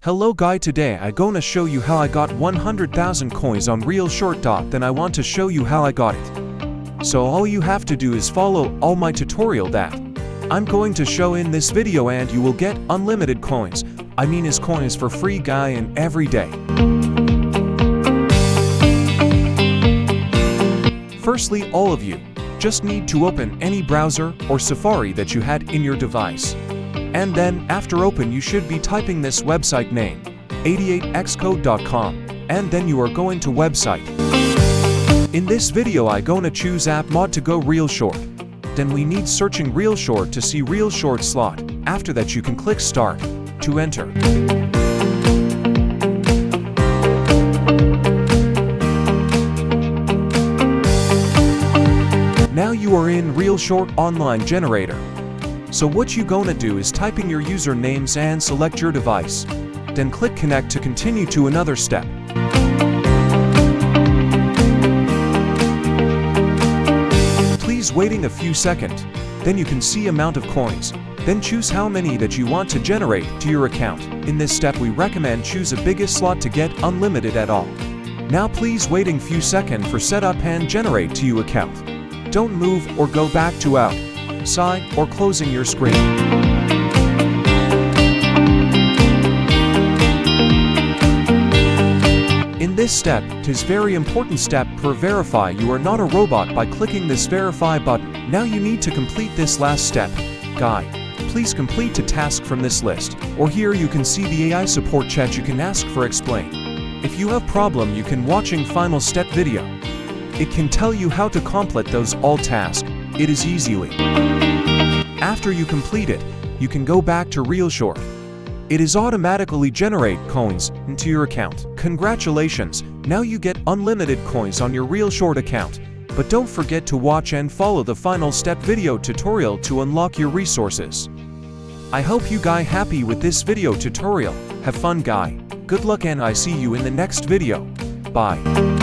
Hello guy, today I gonna show you how I got 100,000 coins on ReelShort. Then I want to show you how I got it. So all you have to do is follow all my tutorial that I'm going to show in this video and you will get unlimited coins. I mean is coins for free guy and every day. Firstly, all of you just need to open any browser or Safari that you had in your device. And then, after open, you should be typing this website name, 88xcode.com, and then you are going to website. In this video I gonna choose app mod to go ReelShort. Then we need searching ReelShort to see ReelShort slot. After that you can click start to enter. Now you are in ReelShort online generator. So what you gonna do is typing your usernames and select your device. Then click connect to continue to another step. Please waiting a few seconds. Then you can see amount of coins. Then choose how many that you want to generate to your account. In this step we recommend choose a biggest slot to get unlimited at all. Now please waiting few seconds for setup and generate to your account. Don't move or go back to out, side, or closing your screen. In this step, it is very important step per verify you are not a robot by clicking this verify button. Now you need to complete this last step. Guy, please complete a task from this list. Or here you can see the AI support chat you can ask for explain. If you have problem you can watching final step video. It can tell you how to complete those all tasks. It is easily. After you complete it, you can go back to ReelShort. It is automatically generate coins into your account. Congratulations, now you get unlimited coins on your ReelShort account. But don't forget to watch and follow the final step video tutorial to unlock your resources. I hope you guys happy with this video tutorial. Have fun guy. Good luck and I see you in the next video. Bye.